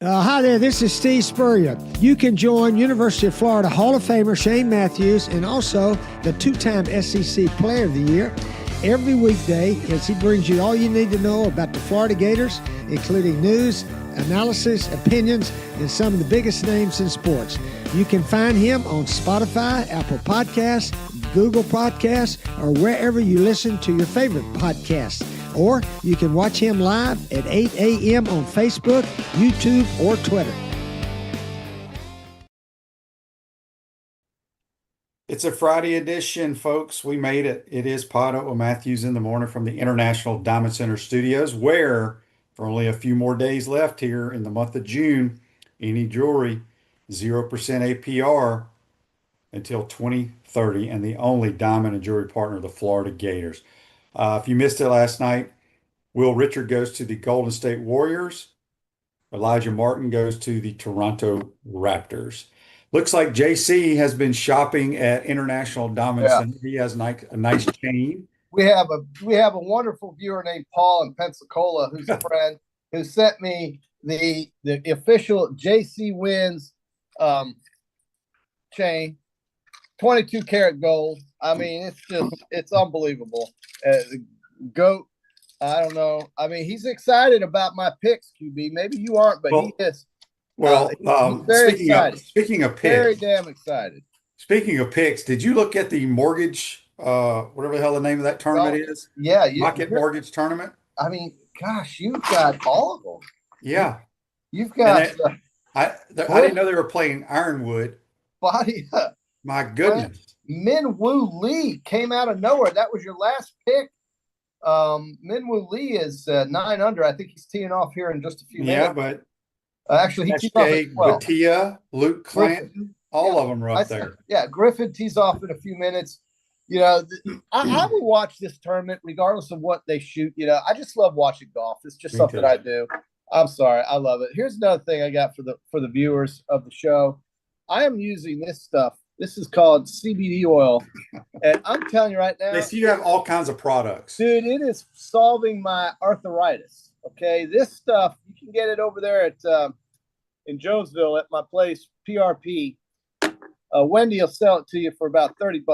Hi there, this is Steve Spurrier. You can join University of Florida Hall of Famer Shane Matthews and also the two-time SEC Player of the Year every weekday as he brings you all you need to know about the Florida Gators, including news, analysis, opinions, and some of the biggest names in sports. You can find him on Spotify, Apple Podcasts, Google Podcasts, or wherever you listen to your favorite podcasts. Or you can watch him live at 8 a.m. on Facebook, YouTube, or Twitter. It's a Friday edition, folks. We made it. It is PodUp with Matthews in the morning from the International Diamond Center Studios, where for only a few more days left here in the month of June, any jewelry, 0% APR until 2030, and the only diamond and jewelry partner of the Florida Gators. If you missed it last night, Will Richard goes to the Golden State Warriors. Elijah Martin goes to the Toronto Raptors. Looks like JC has been shopping at International Diamond Center. He has a nice chain. We have a wonderful viewer named Paul in Pensacola, who's a friend, who sent me the official JC Wins chain, 22 karat gold. I mean, it's unbelievable. GOAT. I don't know. I mean, he's excited about my picks, QB. Maybe you aren't, but he is. Well, he's very excited. Speaking of picks, very damn excited. Speaking of picks, did you look at the mortgage, whatever the hell the name of that tournament is? Yeah, Rocket Mortgage Tournament. I mean, gosh, you've got all of them. Yeah, you've got. I didn't know they were playing Ironwood. Body up. My goodness. Min Woo Lee came out of nowhere. That was your last pick. Min Woo Lee is 9 under. I think he's teeing off here in just a few minutes. Yeah, but actually, he tees off at 12. Batia, Luke Clanton, all of them are up there. Yeah, Griffin tees off in a few minutes. You know, I will watch this tournament regardless of what they shoot. You know, I just love watching golf. It's just something I do. I'm sorry, I love it. Here's another thing I got for the viewers of the show. I am using this stuff. This is called CBD oil. And I'm telling you right now. They see you have all kinds of products. Dude, it is solving my arthritis. Okay. This stuff, you can get it over there at in Jonesville at my place, PRP. Wendy will sell it to you for about $30.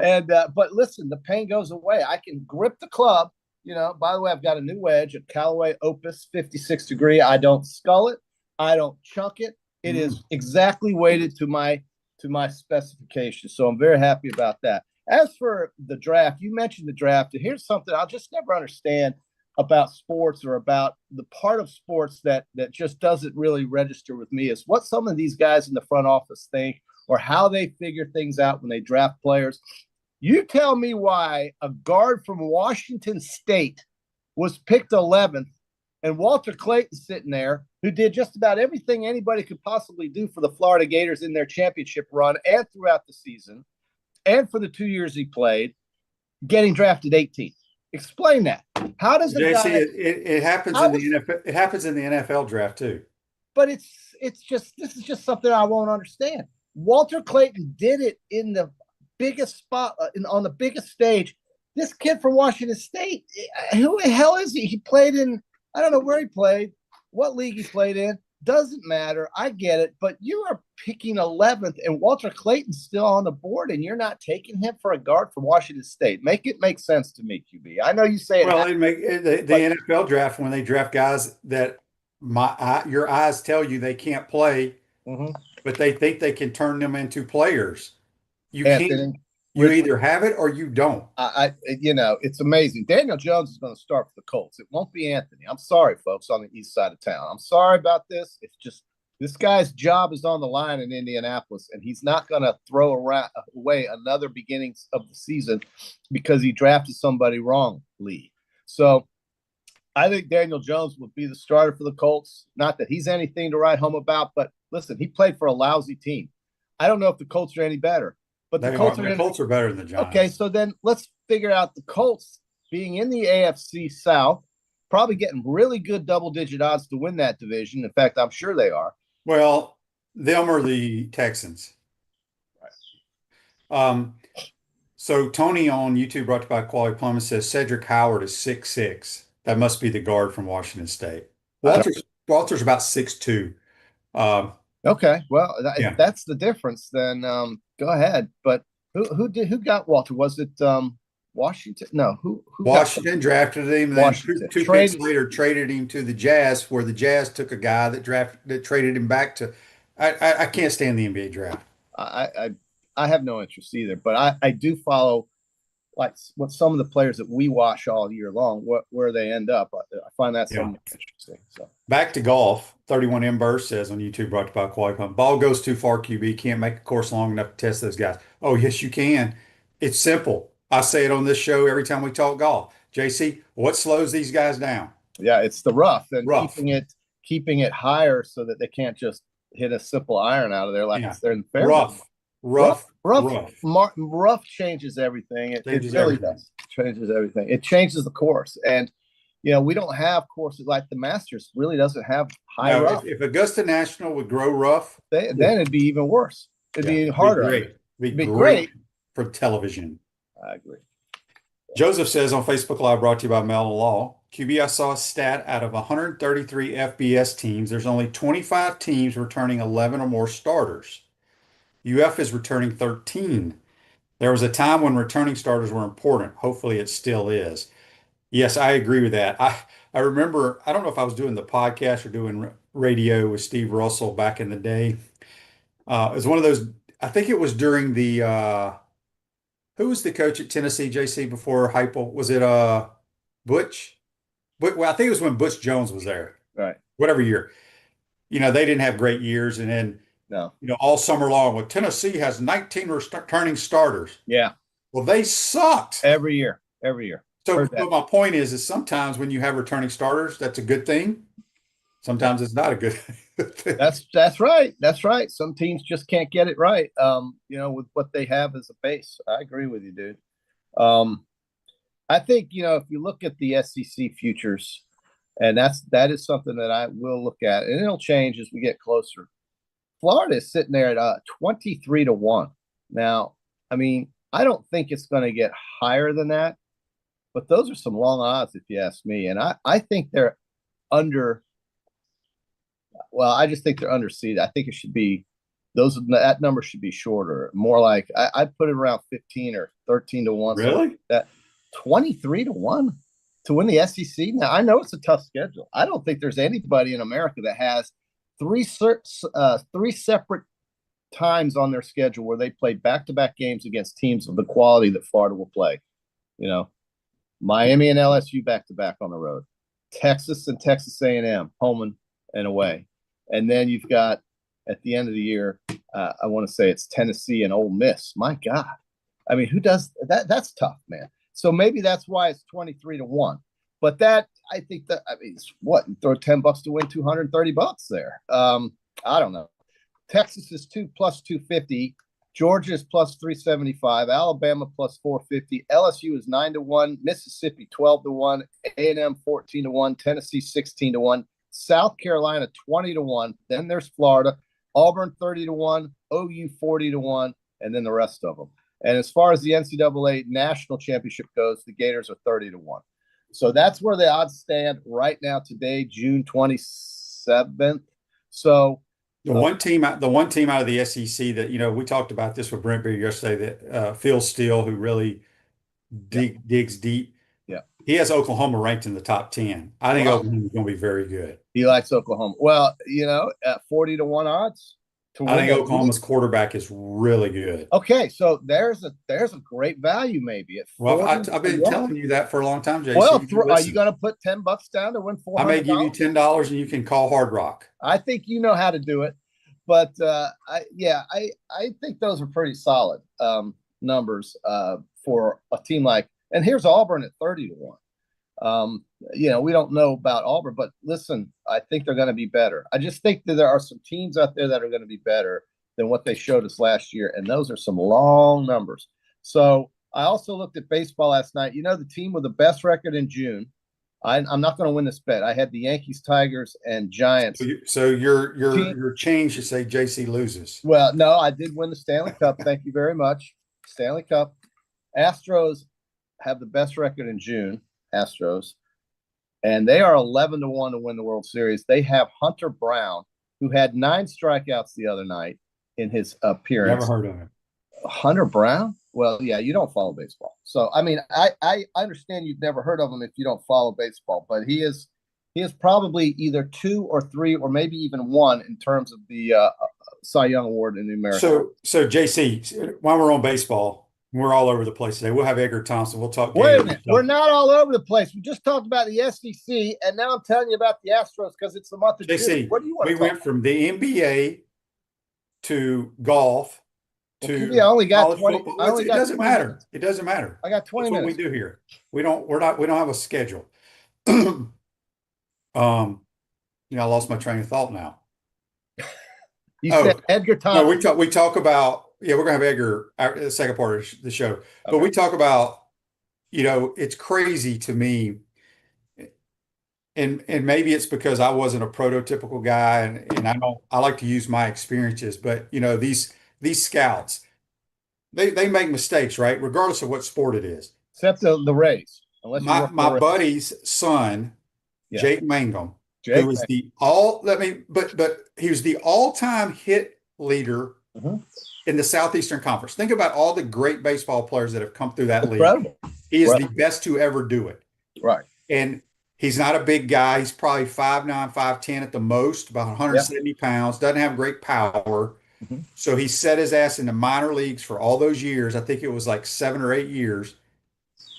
And but listen, the pain goes away. I can grip the club. You know, by the way, I've got a new wedge, a Callaway Opus 56 degree. I don't scull it. I don't chunk it. It is exactly weighted to my specifications. So I'm very happy about that. As for the draft, you mentioned the draft, and here's something I'll just never understand about sports or about the part of sports that just doesn't really register with me is what some of these guys in the front office think or how they figure things out when they draft players. You tell me why a guard from Washington State was picked 11th and Walter Clayton's sitting there, who did just about everything anybody could possibly do for the Florida Gators in their championship run and throughout the season, and for the 2 years he played, getting drafted 18th. Explain that. How does the JC, it happens in the NFL? It happens in the NFL draft too. But this is just something I won't understand. Walter Clayton did it in the biggest spot on the biggest stage. This kid from Washington State, who the hell is he? He played in. I don't know where he played, what league he played in. Doesn't matter. I get it. But you are picking 11th, and Walter Clayton's still on the board, and you're not taking him for a guard from Washington State. Make it make sense to me, QB. I know you say it. Well, the NFL draft, when they draft guys that your eyes tell you they can't play, but they think they can turn them into players. You can't. You either have it or you don't. It's amazing. Daniel Jones is going to start for the Colts. It won't be Anthony. I'm sorry, folks, on the east side of town. I'm sorry about this. It's just this guy's job is on the line in Indianapolis, and he's not going to throw away another beginnings of the season because he drafted somebody wrongly. So I think Daniel Jones would be the starter for the Colts. Not that he's anything to write home about, but listen, he played for a lousy team. I don't know if the Colts are any better. But the Colts are better than the Giants. Okay, so then let's figure out the Colts being in the AFC South, probably getting really good double-digit odds to win that division. In fact, I'm sure they are. Well, them are the Texans. Right. So Tony on YouTube, brought to you by Quality Plumbing, says Cedric Howard is 6'6". That must be the guard from Washington State. Walter's about 6'2". Okay, well, if Yeah. that's the difference, then go ahead. But who got Walter? Was it Washington? No, who got Washington drafted him, and then Washington? two picks later traded him to the Jazz, where the Jazz took a guy that traded him back to. I can't stand the NBA draft. I have no interest either, but I do follow like what some of the players that we watch all year long, where they end up. I find that somewhat interesting. So back to golf. 31 Burst says on YouTube, brought to you by Quality Pump. Ball goes too far, QB. Can't make a course long enough to test those guys. Oh, yes, you can. It's simple. I say it on this show every time we talk golf. JC, what slows these guys down? Yeah, it's the rough and Rough. keeping it higher so that they can't just hit a simple iron out of there like they're in the fairway. Rough changes everything. It really does. Changes everything. It changes the course. And we don't have courses like the Masters really doesn't have high rough. If Augusta National would grow rough, then it'd be even worse. It'd be even harder. It'd be great for television. I agree. Joseph says on Facebook Live, brought to you by Mellon Law. QB, I saw a stat out of 133 FBS teams. There's only 25 teams returning 11 or more starters. UF is returning 13. There was a time when returning starters were important. Hopefully it still is. Yes, I agree with that. I remember, I don't know if I was doing the podcast or doing radio with Steve Russell back in the day. It was one of those, I think it was during the, who was the coach at Tennessee, JC, before Heupel? Was it Butch? Well, I think it was when Butch Jones was there. Right. Whatever year. They didn't have great years. And then, all summer long, well, Tennessee has 19 returning starters. Yeah. Well, they sucked. Every year. So my point is sometimes when you have returning starters, that's a good thing. Sometimes it's not a good thing. That's right. That's right. Some teams just can't get it right. With what they have as a base. I agree with you, dude. I think, if you look at the SEC futures, and that is something that I will look at, and it'll change as we get closer. Florida is sitting there at 23-1. Now, I mean, I don't think it's going to get higher than that, but those are some long odds if you ask me. And I think they're under. Well, I just think they're underseeded. I think it should be that number should be shorter, more like I'd put it around 15 or 13-1. Really? That 23-1 to win the SEC. Now I know it's a tough schedule. I don't think there's anybody in America that has three separate times on their schedule where they play back-to-back games against teams of the quality that Florida will play. Miami and LSU back-to-back on the road, Texas and Texas A&M home and away, and then you've got at the end of the year, I want to say it's Tennessee and Ole Miss. My God, I mean, who does that? That's tough, man. So maybe that's why it's 23-1. But I think it's what, you throw $10 to win $230 there. I don't know. Texas is plus 250. Georgia is plus 375. Alabama plus 450. LSU is 9-1. Mississippi 12-1. A&M 14-1. Tennessee 16-1. South Carolina 20-1. Then there's Florida. Auburn 30-1. OU 40-1. And then the rest of them. And as far as the NCAA national championship goes, the Gators are 30-1. So that's where the odds stand right now today, June 27th. So the one team out of the SEC that, we talked about this with Brent Beer yesterday, that Phil Steele, who really digs deep. Yeah. He has Oklahoma ranked in the top 10. I think Oklahoma is going to be very good. He likes Oklahoma. Well, at 40-1 odds. I think Oklahoma's quarterback is really good. Okay, so there's a great value maybe at 40. Well, I've been telling you that for a long time, Jason. Well, are you going to put $10 down to win $400? I may give you $10 and you can call Hard Rock. I think you know how to do it, but I think those are pretty solid numbers for a team like. And here's Auburn at 30-1. We don't know about Auburn, but listen, I think they're going to be better. I just think that there are some teams out there that are going to be better than what they showed us last year, and those are some long numbers. So I also looked at baseball last night. The team with the best record in June. I'm not going to win this bet. I had the Yankees, Tigers, and Giants. So your change to say JC loses. Well, no, I did win the Stanley Cup. Thank you very much. Stanley Cup. Astros have the best record in June. Astros. and they are 11-1 to win the World Series. They have Hunter Brown, who had 9 strikeouts the other night in his appearance. Never heard of him. Hunter Brown? Well, yeah, you don't follow baseball. So, I mean, I understand you've never heard of him if you don't follow baseball, but he is probably either 2 or 3 or maybe even 1 in terms of the Cy Young Award in the American. So JC, while we're on baseball, we're all over the place today. We'll have Edgar Thompson. We'll talk. Wait a Gators. minute. We're not all over the place. We just talked about the SEC, and now I'm telling you about the Astros because it's the month of JC, June. What do you want we to went talk from the NBA to golf to I only got college 20. football. I only It got doesn't 20 matter. minutes. It doesn't matter. I got 20 That's what minutes. we do here. We don't have a schedule. I lost my train of thought now. You said Edgar Thompson. No, we talk about, we're gonna have Edgar the second part of the show. But we talk about, it's crazy to me, and maybe it's because I wasn't a prototypical guy, and I like to use my experiences, but these scouts, they make mistakes, right? Regardless of what sport it is. Except the Rays. Unless my buddy's son, Jake Mangum, who was he was the all-time hit leader in the Southeastern Conference. Think about all the great baseball players that have come through that league. He is the best to ever do it. Right. And he's not a big guy. He's probably 5'9", 5'10" at the most, about 170 pounds, doesn't have great power. So he set his ass in the minor leagues for all those years. I think it was like 7 or 8 years.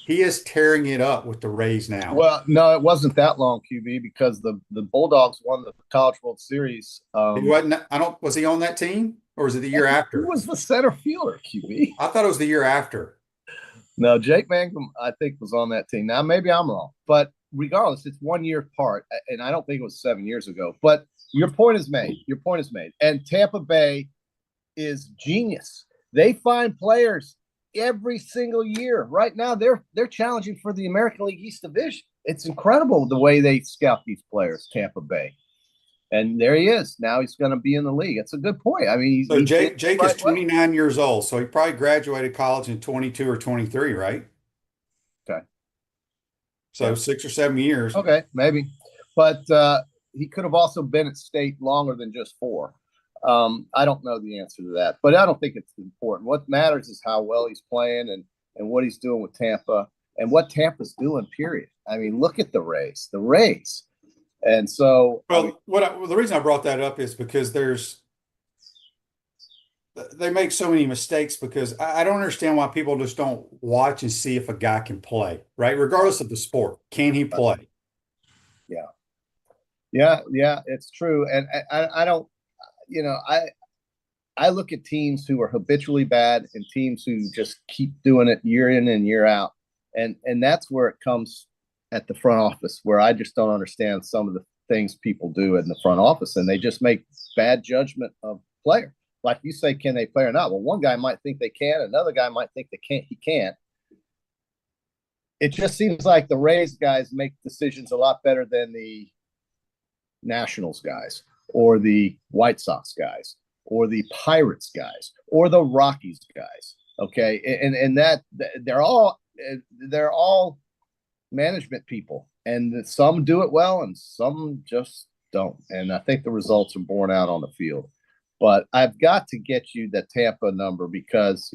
He is tearing it up with the Rays now. Well, no, it wasn't that long, QB, because the Bulldogs won the College World Series. He wasn't. Was he on that team, or was it the year after? Who was the center fielder, QB? I thought it was the year after. No, Jake Mangum, I think, was on that team. Now, maybe I'm wrong, but regardless, it's 1 year apart, and I don't think it was 7 years ago. But your point is made. And Tampa Bay is genius. They find players every single year. Right now, they're challenging for the American League East Division. It's incredible the way they scout these players, Tampa Bay. And there he is. Now he's going to be in the league. It's a good point. I mean, Jake is 29 years old, so he probably graduated college in 22 or 23, right? Okay. So 6 or 7 years. Okay, maybe. But he could have also been at state longer than just 4. I don't know the answer to that, but I don't think it's important. What matters is how well he's playing and what he's doing with Tampa and what Tampa's doing, period. I mean, look at the Rays. And so, the reason I brought that up is because they make so many mistakes because I don't understand why people just don't watch and see if a guy can play, right? Regardless of the sport, can he play? Yeah, it's true. And I don't, I look at teams who are habitually bad and teams who just keep doing it year in and year out. And that's where it comes at the front office, where I just don't understand some of the things people do in the front office, and they just make bad judgment of player. Like you say, can they play or not? Well, one guy might think they can, another guy might think he can't. It just seems like the Rays guys make decisions a lot better than the Nationals guys or the White Sox guys or the Pirates guys or the Rockies guys. Okay. And that they're all management people, and some do it well and some just don't. And I think the results are borne out on the field. But I've got to get you the Tampa number because,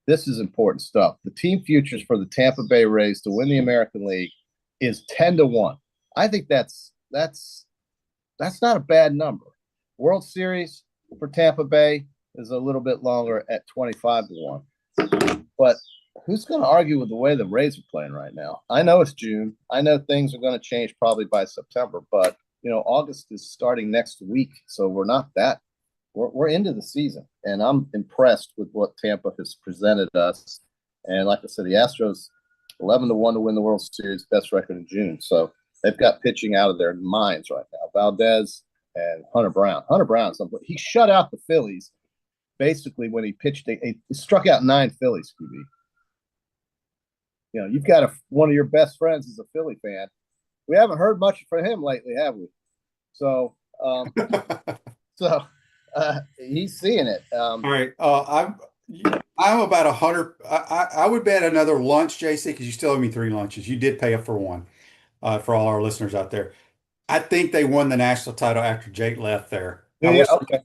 this is important stuff. The team futures for the Tampa Bay Rays to win the American League is 10-1. I think that's not a bad number. World Series for Tampa Bay is a little bit longer at 25-1. But who's going to argue with the way the Rays are playing right now? I know it's June. I know things are going to change probably by September, but August is starting next week, so we're into the season, and I'm impressed with what Tampa has presented us. And like I said, the Astros 11-1 to win the World Series, best record in June. So they've got pitching out of their minds right now. Valdez and Hunter Brown. He shut out the Phillies basically when he pitched. He struck out 9 Phillies, QB. You've got one of your best friends is a Philly fan. We haven't heard much from him lately, have we? So, he's seeing it. All right. I'm about 100. I would bet another lunch, JC, because you still owe me 3 lunches. You did pay up for one. for all our listeners out there. I think they won the national title after Jake left there. Yeah, okay.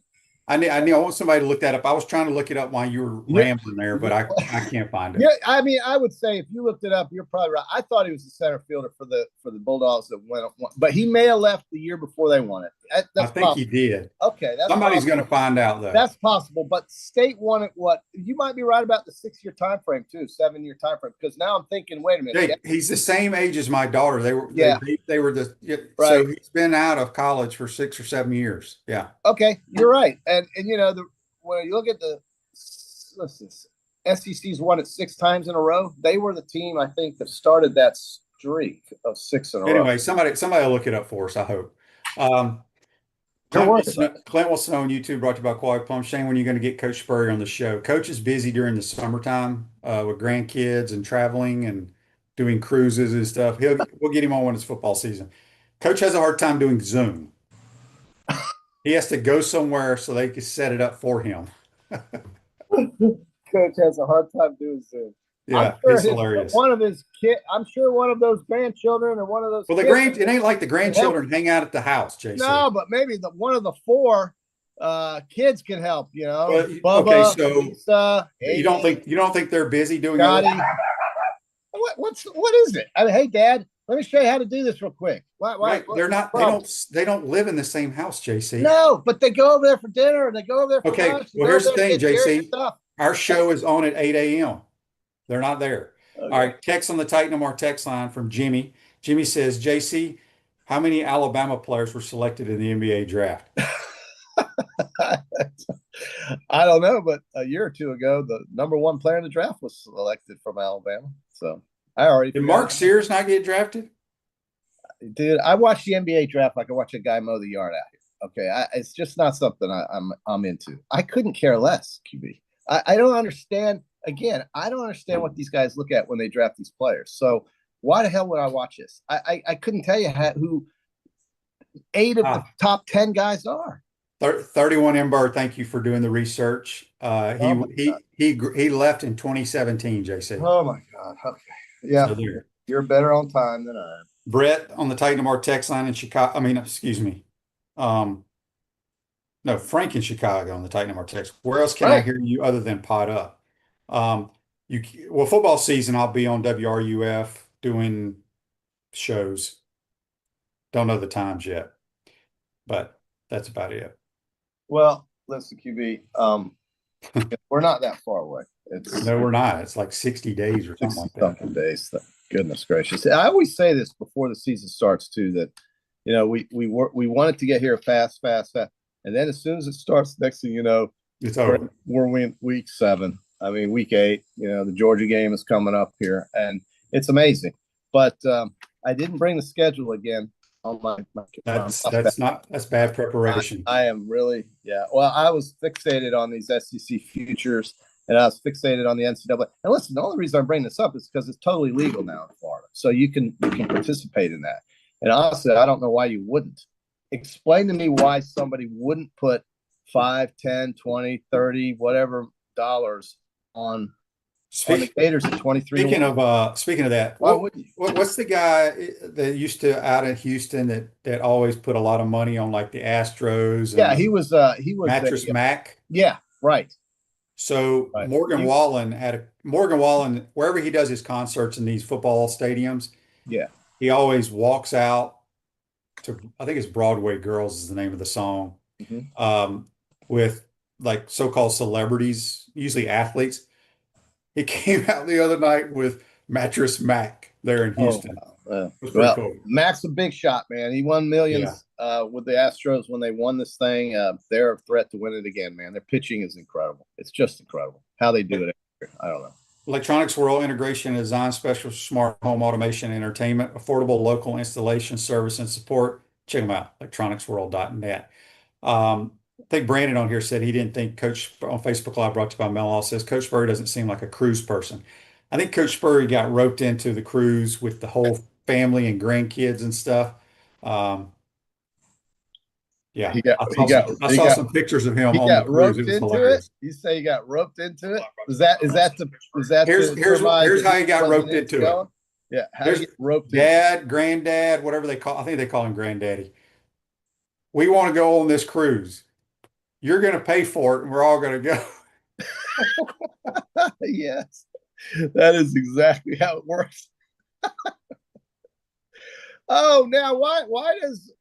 I want somebody to look that up. I was trying to look it up while you were rambling there, but I can't find it. Yeah, I mean, I would say if you looked it up, you're probably right. I thought he was the center fielder for the Bulldogs that went, but he may have left the year before they won it. I think possible. he did. Okay, Somebody's going to find out though. That's possible, but State won it. What you might be right about the 6-year time frame too, 7-year time frame. Because now I'm thinking, wait a minute, he's the same age as my daughter. They were, they were right. So he's been out of college for 6 or 7 years. Yeah. Okay, you're right, and you know when you look at the SEC's won it 6 times in a row. They were the team I think that started that streak of 6 in a row. Anyway, somebody will look it up for us. I hope. Clint wants to know on YouTube, brought to you by Quality Plum. Shane, when are you going to get Coach Spurrier on the show? Coach is busy during the summertime with grandkids and traveling and doing cruises and stuff. We'll get him on when it's football season. Coach has a hard time doing Zoom. He has to go somewhere so they can set it up for him. Coach has a hard time doing Zoom. Yeah, it's hilarious. One of his kids, I'm sure one of those grandchildren or one of those. Well, it ain't like the grandchildren hang out at the house, JC. No, but maybe one of the 4 kids can help. You know, well, Bubba, okay, so Lisa, you don't think they're busy doing Scotty. What is it? I mean, hey, Dad, let me show you how to do this real quick. They're not. They don't live in the same house, JC. No, but they go over there for dinner and they go over there for lunch. Well, here's the thing, JC. Our show is on at 8 a.m. They're not there. Okay. All right. Text on the Titan MR text line from Jimmy. Jimmy says, JC, how many Alabama players were selected in the NBA draft? I don't know, but a year or 2 ago, the number 1 player in the draft was selected from Alabama. So I already. Did Mark Sears not get drafted? Dude, I watch the NBA draft like I watch a guy mow the yard out here. Okay, it's just not something I'm into. I couldn't care less, QB. I don't understand. Again, I don't understand what these guys look at when they draft these players. So why the hell would I watch this? I couldn't tell you who 8 of the top 10 guys are. 31 Ember, thank you for doing the research. He left in 2017, JC. Oh my God. Okay. Yeah. So you're better on time than I am. Brett on the Titan MR text line in Chicago. I mean, excuse me. No, Frank in Chicago on the Titan MR text. Where else can I hear you other than PodUp? Football season, I'll be on WRUF doing shows. Don't know the times yet, but that's about it. Well, listen, QB, we're not that far away. No, we're not. It's like 60 days or something like that. Something days. Goodness gracious! I always say this before the season starts too. That we want it to get here fast, and then as soon as it starts, next thing you know, it's over. We're in week 7. I mean, week 8. The Georgia game is coming up here, and it's amazing. But I didn't bring the schedule again on my that's bad preparation. I am really Well, I was fixated on these SEC futures, and I was fixated on the NCAA. And listen, the only reason I'm bringing this up is because it's totally legal now in Florida, so you can participate in that. And honestly, I don't know why you wouldn't. Explain to me why somebody wouldn't put 5, 10, 20, 30, whatever dollars on the Gators at 23. Speaking of that, what's the guy that used to out in Houston that always put a lot of money on like the Astros? Yeah, he was Mattress Mac. Yeah, right. So right. Morgan Wallen, wherever he does his concerts in these football stadiums, he always walks out to, I think it's Broadway Girls is the name of the song, with like so-called celebrities, usually athletes. He came out the other night with Mattress Mac there in Houston. Cool. Mac's a big shot, man. He won millions with the Astros when they won this thing. They're a threat to win it again, man. Their pitching is incredible. It's just incredible how they do it. I don't know. Electronics World integration and design special smart home automation and entertainment, affordable local installation service and support. Check them out, electronicsworld.net. I think Brandon on here said he didn't think Coach on Facebook Live brought to you by Mel says Coach Spurrier doesn't seem like a cruise person. I think Coach Spurrier got roped into the cruise with the whole family and grandkids and stuff. I saw some pictures of him on the cruise. It was hilarious. You say he got roped into it? Is that here's how he got roped into it. Yeah, how to There's get roped in. dad, granddad, whatever they call. I think they call him granddaddy. We want to go on this cruise. You're going to pay for it, and we're all going to go. Yes, that is exactly how it works. Oh, now why does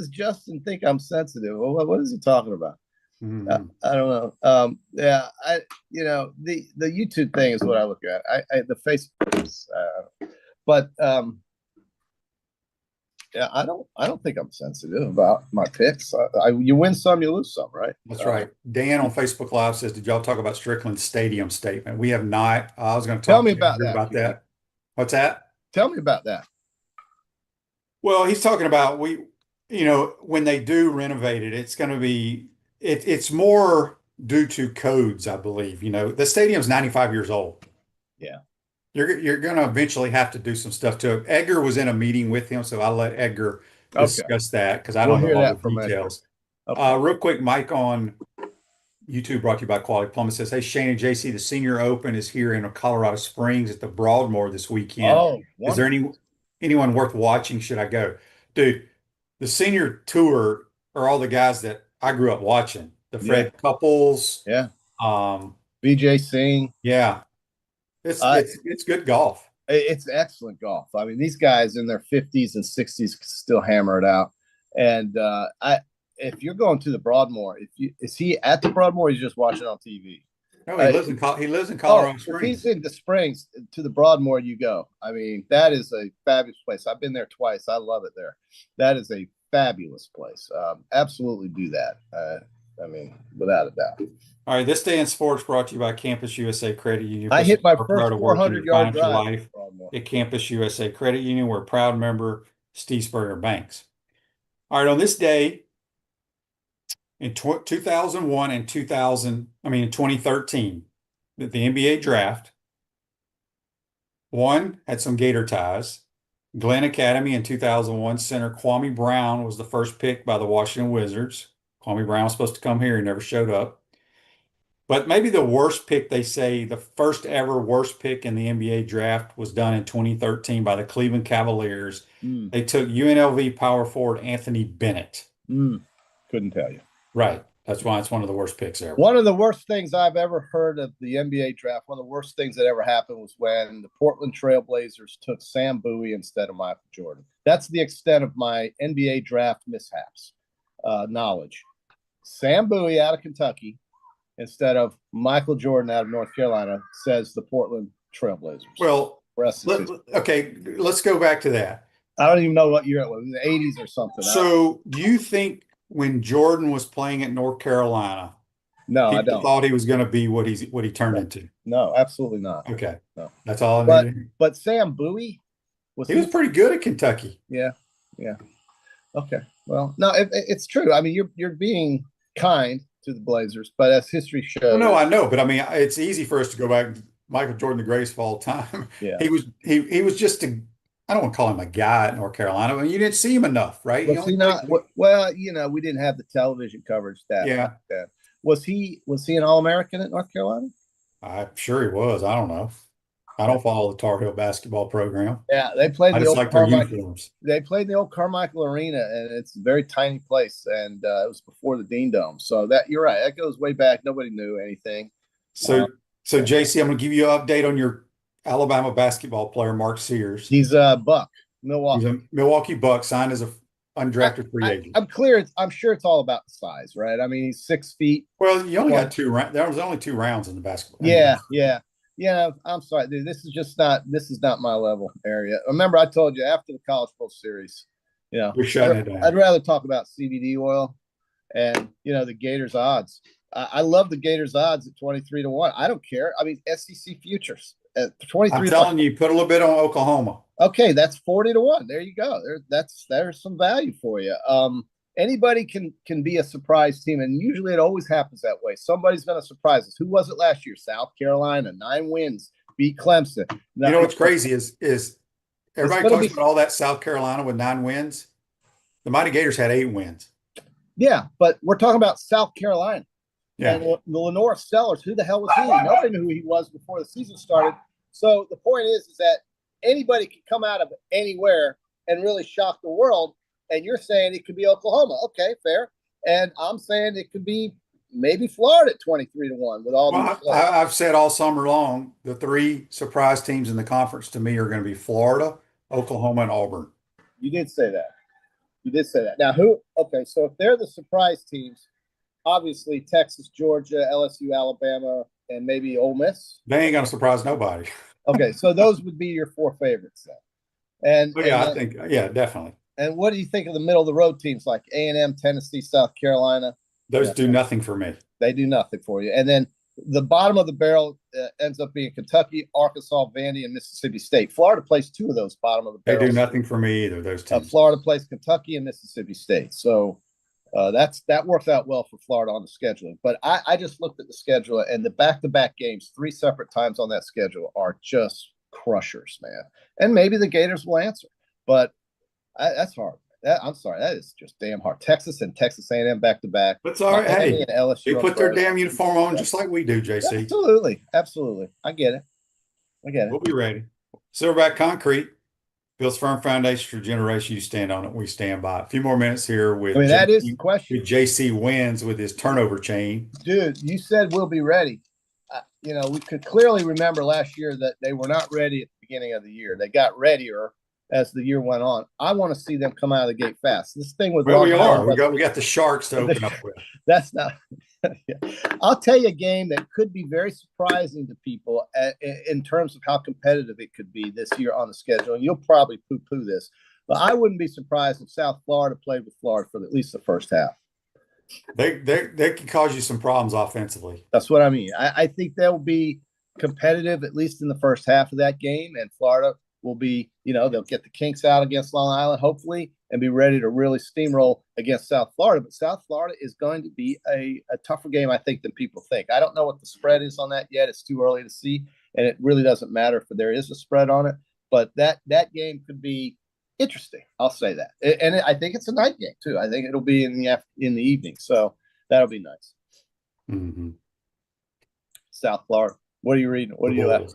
Justin think I'm sensitive? What is he talking about? Mhm. I don't know. Yeah, the YouTube thing is what I look at. The Facebook is, but yeah, I don't think I'm sensitive about my picks. You win some, you lose some, right? That's right. Dan on Facebook Live says, "Did y'all talk about Strickland's stadium statement?" We have not. I was going to Tell talk me to about Andrew that, about Keith. that. What's that? Tell me about that. Well, he's talking about when they do renovate it, it's going to be it's more due to codes, I believe. The stadium's 95 years old. Yeah. You're going to eventually have to do some stuff to it. Edgar was in a meeting with him, so I'll let Edgar Okay. discuss that because I We'll don't know hear all that the from Edgar. details. Okay. Real quick, Mike on YouTube, brought to you by Quality Plumbing, says, "Hey, Shane and JC, the Senior Open is here in Colorado Springs at the Broadmoor this weekend. Oh, Is there anyone worth watching? Should I go?" Dude, the senior tour are all the guys that I grew up watching. The Fred Couples. Yeah. Um, BJ Singh. yeah. It's good golf. It's excellent golf. I mean, these guys in their 50s and 60s still hammer it out. And if you're going to the Broadmoor, is he at the Broadmoor? Or he's just watching on TV. No, he lives in Colorado Springs. If he's in the Springs, to the Broadmoor you go. I mean, that is a fabulous place. I've been there twice. I love it there. That is a fabulous place. Absolutely do that. I mean, without a doubt. All right, this day in sports brought to you by Campus USA Credit Union. I hit my We're first proud to work in your 400-yard financial drive life at Campus USA Credit Union. We're a proud member, Steesburger Banks. All right, on this day in 2001 and 2013, the NBA draft, one had some Gator ties. Glenn Academy in 2001, center Kwame Brown was the first pick by the Washington Wizards. Kwame Brown was supposed to come here. He never showed up. But maybe the worst pick, they say, the first ever worst pick in the NBA draft was done in 2013 by the Cleveland Cavaliers. They took UNLV power forward Anthony Bennett. Couldn't tell you. Right. That's why it's one of the worst picks ever. One of the worst things I've ever heard of the NBA draft, one of the worst things that ever happened was when the Portland Trailblazers took Sam Bowie instead of Michael Jordan. That's the extent of my NBA draft mishaps knowledge. Sam Bowie out of Kentucky instead of Michael Jordan out of North Carolina, says the Portland Trailblazers. Well, okay, let's go back to that. I don't even know what year it was, in the 80s or something. So do you think when Jordan was playing at North Carolina, I don't. thought he was going to be what he turned into? No, absolutely not. Okay. No. That's all I needed. But Sam Bowie, he was pretty good at Kentucky. Yeah. Okay. Well, no, it's true. I mean, you're being kind to the Blazers, but as history shows. Well, no, I know, but I mean, it's easy for us to go back. Michael Jordan, the greatest of all time. Yeah. He was just I don't want to call him a guy at North Carolina. I mean, you didn't see him enough, right? Was he not? Well, we didn't have the television coverage that. Yeah. Was he an All-American at North Carolina? I'm sure he was. I don't know. I don't follow the Tar Heel basketball program. Yeah, they played the old Carmichael. They played the old Carmichael Arena, and it's a very tiny place, and it was before the Dean Dome. So you're right. That goes way back. Nobody knew anything. So JC, I'm going to give you an update on your Alabama basketball player, Mark Sears. He's a Buck, Milwaukee. He's a Milwaukee Buck, signed as a undrafted free agent. I'm sure it's all about the size, right? I mean, he's 6 feet. Well, you only got 2 rounds. There was only 2 rounds in the basketball. Yeah. I'm sorry, dude. This is not my level area. Remember, I told you after the College World Series, we're shutting it down. I'd rather talk about CBD oil and the Gators odds. I love the Gators odds at 23-1. I don't care. I mean, SEC futures at 23. I'm telling you, put a little bit on Oklahoma. Okay, that's 40-1. There you go. There's some value for you. Anybody can be a surprise team, and usually it always happens that way. Somebody's going to surprise us. Who was it last year? South Carolina, 9 wins, beat Clemson. You know what's crazy is everybody talks about all that South Carolina with 9 wins. The Mighty Gators had 8 wins. Yeah, but we're talking about South Carolina. Yeah. And the Lenore Sellers, who the hell was he? Nobody knew who he was before the season started. So the point is that anybody can come out of anywhere and really shock the world. And you're saying it could be Oklahoma. Okay, fair. And I'm saying it could be maybe Florida at 23-1 with all these players. I've said all summer long, the 3 surprise teams in the conference to me are going to be Florida, Oklahoma, and Auburn. You did say that. You did say that. Now, who? Okay, so if they're the surprise teams, obviously Texas, Georgia, LSU, Alabama, and maybe Ole Miss. They ain't going to surprise nobody. Okay, so those would be your 4 favorites then. And I think, definitely. And what do you think of the middle of the road teams like A&M, Tennessee, South Carolina? Those do nothing for me. They do nothing for you. And then the bottom of the barrel ends up being Kentucky, Arkansas, Vandy, and Mississippi State. Florida plays 2 of those bottom of the barrel. They do nothing for me either, those teams. Florida plays Kentucky and Mississippi State. So that worked out well for Florida on the scheduling. But I just looked at the schedule, and the back-to-back games, 3 separate times on that schedule, are just crushers, man. And maybe the Gators will answer. But that's hard. I'm sorry, that is just damn hard. Texas and Texas A&M back-to-back. That's all right. Hey, and LSU they put their damn uniform on just like we do, JC. Absolutely. Absolutely. I get it. We'll be ready. Silverback concrete builds firm foundation for generation. You stand on it. We stand by it. A few more minutes here with that is the question. With JC wins with his turnover chain. Dude, you said we'll be ready. We could clearly remember last year that they were not ready at the beginning of the year. They got readier as the year went on. I want to see them come out of the gate fast. This thing with we are. We got the Sharks to open up with. That's not. Yeah. I'll tell you a game that could be very surprising to people in terms of how competitive it could be this year on the schedule. And you'll probably poo-poo this, but I wouldn't be surprised if South Florida played with Florida for at least the first half. They can cause you some problems offensively. That's what I mean. I think they'll be competitive at least in the first half of that game, and Florida will be, they'll get the kinks out against Long Island, hopefully, and be ready to really steamroll against South Florida. But South Florida is going to be a tougher game, I think, than people think. I don't know what the spread is on that yet. It's too early to see, and it really doesn't matter if there is a spread on it. But that game could be interesting. I'll say that. And I think it's a night game, too. I think it'll be in the evening. So that'll be nice. Mm-hmm. South Florida. What are you reading? What are you at?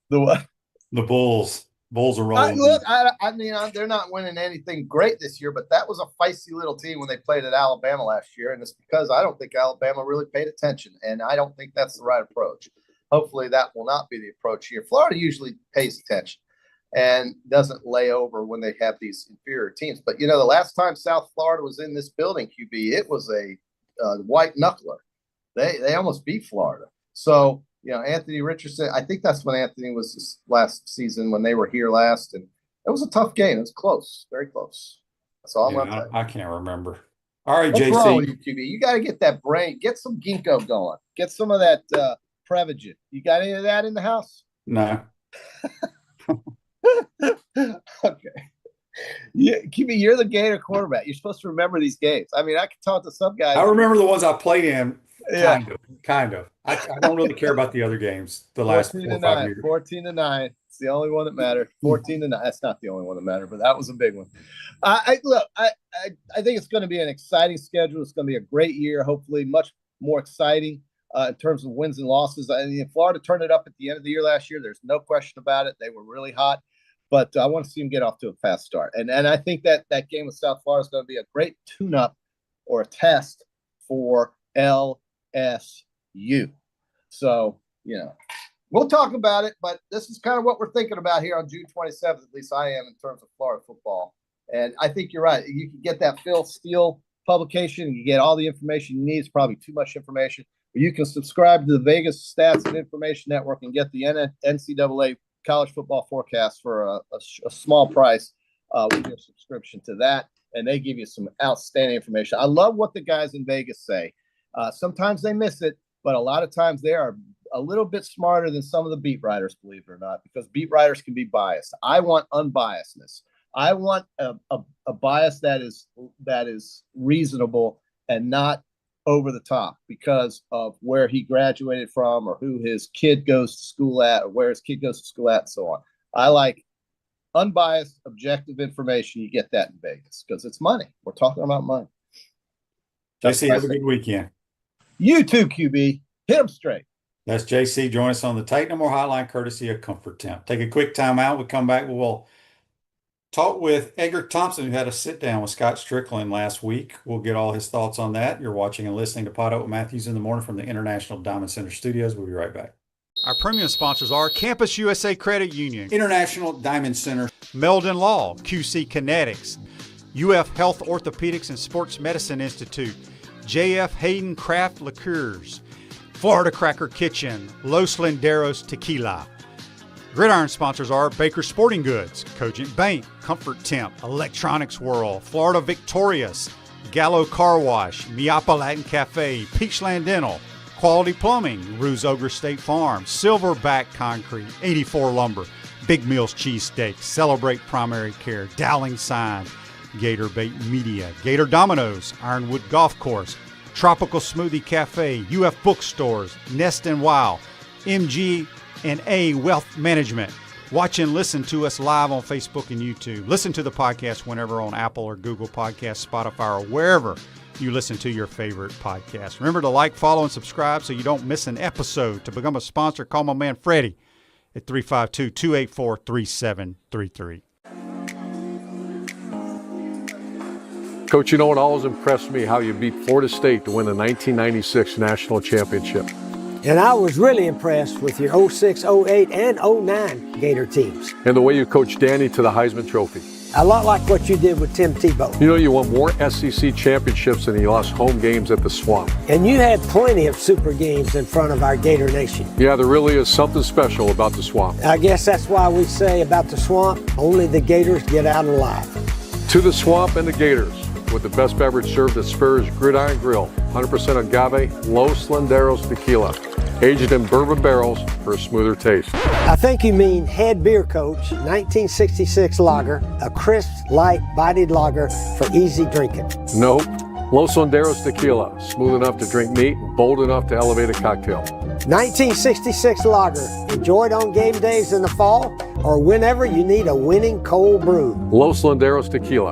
The what? The Bulls. Bulls are rolling. I mean, they're not winning anything great this year, but that was a feisty little team when they played at Alabama last year, and it's because I don't think Alabama really paid attention, and I don't think that's the right approach. Hopefully that will not be the approach here. Florida usually pays attention and doesn't lay over when they have these inferior teams. But, the last time South Florida was in this building, QB, it was a white knuckler. They almost beat Florida. So, Anthony Richardson, I think that's when Anthony was this last season when they were here last. And it was a tough game. It was close, very close. That's all I'm going to say. I can't remember. All right, What's JC. wrong with you, QB? You got to get that brain. Get some ginkgo going. Get some of that Prevagen. You got any of that in the house? No. Okay. Yeah, QB, you're the Gator quarterback. You're supposed to remember these games. I mean, I can talk to some guys. I remember the ones I played in. Yeah. Kind of. I don't really care about the other games. The last 4 or 5 years. 14-9. It's the only one that mattered. 14-9. That's not the only one that mattered, but that was a big one. I think it's going to be an exciting schedule. It's going to be a great year. Hopefully, much more exciting in terms of wins and losses. I mean, Florida turned it up at the end of the year last year. There's no question about it. They were really hot. But I want to see them get off to a fast start. And I think that game with South Florida is going to be a great tune-up or a test for LSU. So, we'll talk about it, but this is kind of what we're thinking about here on June 27th, at least I am, in terms of Florida football. And I think you're right. You can get that Phil Steele publication, and you get all the information you need. It's probably too much information. But you can subscribe to the Vegas Stats and Information Network and get the NCAA college football forecast for a small price with your subscription to that. And they give you some outstanding information. I love what the guys in Vegas say. Sometimes they miss it, but a lot of times they are a little bit smarter than some of the beat writers, believe it or not, because beat writers can be biased. I want unbiasedness. I want a bias that is reasonable and not over the top because of where he graduated from or who his kid goes to school at or where his kid goes to school at and so on. I like unbiased, objective information. You get that in Vegas because it's money. We're talking about money. JC, have a good weekend. You too, QB. Hit them straight. That's JC. Join us on the Take No More Hotline, courtesy of Comfort Temp. Take a quick time out. We come back. We'll talk with Edgar Thompson, who had a sit down with Scott Strickland last week. We'll get all his thoughts on that. You're watching and listening to PodUp with Matthews in the morning from the International Diamond Center Studios. We'll be right back. Our premium sponsors are Campus USA Credit Union, International Diamond Center, Meldon Law, QC Kinetics, UF Health Orthopedics and Sports Medicine Institute, JF Hayden Craft Liqueurs, Florida Cracker Kitchen, Los Linderos Tequila. Gridiron sponsors are Baker Sporting Goods, Cogent Bank, Comfort Temp, Electronics World, Florida Victorious, Gallo Car Wash, Miapa Latin Cafe, Peachland Dental, Quality Plumbing, Ruse Ogre State Farm, Silverback Concrete, 84 Lumber, Big Mills Cheesesteak, Celebrate Primary Care, Dowling Sign, Gator Bait Media, Gator Dominoes, Ironwood Golf Course, Tropical Smoothie Cafe, UF Bookstores, Nest and Wow, MG&A Wealth Management. Watch and listen to us live on Facebook and YouTube. Listen to the podcast whenever on Apple or Google Podcasts, Spotify, or wherever you listen to your favorite podcast. Remember to like, follow, and subscribe so you don't miss an episode. To become a sponsor, call my man Freddie at 352-284-3733. Coach, you know what always impressed me? How you beat Florida State to win the 1996 national championship. And I was really impressed with your 06, 08, and 09 Gator teams. And the way you coached Danny to the Heisman Trophy. A lot like what you did with Tim Tebow. You know, you won more SEC championships than you lost home games at the Swamp. And you had plenty of super games in front of our Gator Nation. Yeah, there really is something special about the Swamp. I guess that's why we say about the Swamp, only the Gators get out alive. To the Swamp and the Gators, with the best beverage served at Spur's Gridiron Grill, 100% agave, Los Linderos tequila, aged in bourbon barrels for a smoother taste. I think you mean head beer coach, 1966 lager, a crisp, light, bodied lager for easy drinking. Nope. Los Linderos tequila, smooth enough to drink neat and bold enough to elevate a cocktail. 1966 lager, enjoyed on game days in the fall or whenever you need a winning cold brew. Los Linderos tequila.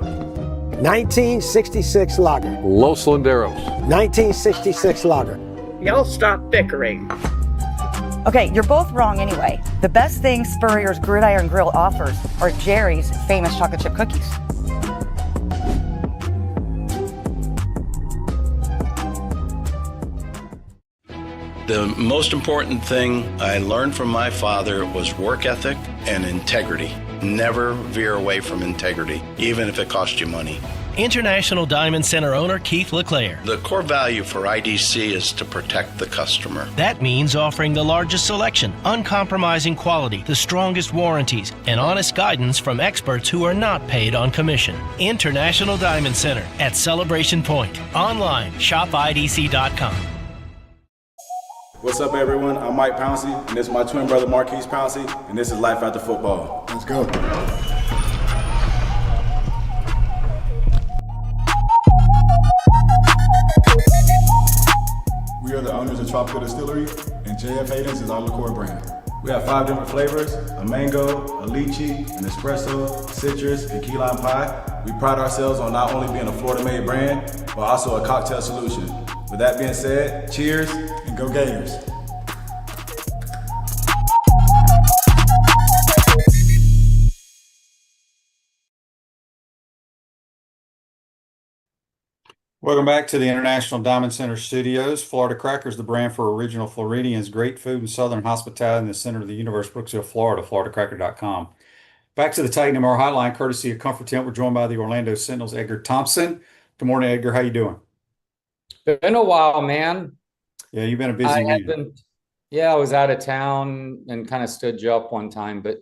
1966 lager. Los Linderos. 1966 lager. Y'all stop bickering. Okay, you're both wrong anyway. The best thing Spurrier's Gridiron Grill offers are Jerry's famous chocolate chip cookies. The most important thing I learned from my father was work ethic and integrity. Never veer away from integrity, even if it costs you money. International Diamond Center owner Keith LeClaire. The core value for IDC is to protect the customer. That means offering the largest selection, uncompromising quality, the strongest warranties, and honest guidance from experts who are not paid on commission. International Diamond Center at Celebration Point. Online, shopidc.com. What's up, everyone? I'm Mike Pouncey, and this is my twin brother Marquise Pouncey, and this is Life After Football. Let's go. We are the owners of Tropical Distillery, and JF Hayden's is our liqueur brand. We have 5 different flavors: a mango, a lychee, an espresso, citrus, and key lime pie. We pride ourselves on not only being a Florida-made brand, but also a cocktail solution. With that being said, cheers and go Gators. Welcome back to the International Diamond Center Studios. Florida Crackers, the brand for original Floridians. Great food and southern hospitality in the center of the universe, Brooksville, Florida, floridacracker.com. Back to the Titan MR Hotline, courtesy of Comfort Tent. We're joined by the Orlando Sentinel's Edgar Thompson. Good morning, Edgar. How you doing? Been a while, man. Yeah, you've been a busy man. I was out of town and kind of stood you up one time, but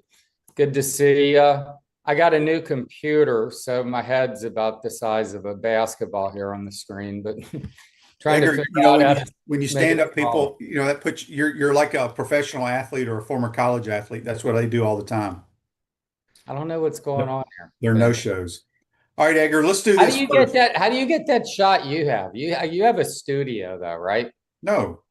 good to see you. I got a new computer, so my head's about the size of a basketball here on the screen, but trying Edgar, to figure out how to when you stand up people, that puts you're like a professional athlete or a former college athlete. That's what they do all the time. I don't know what's going on here. There are no shows. All right, Edgar, let's do this. How do you get that shot you have? You have a studio though, right? No.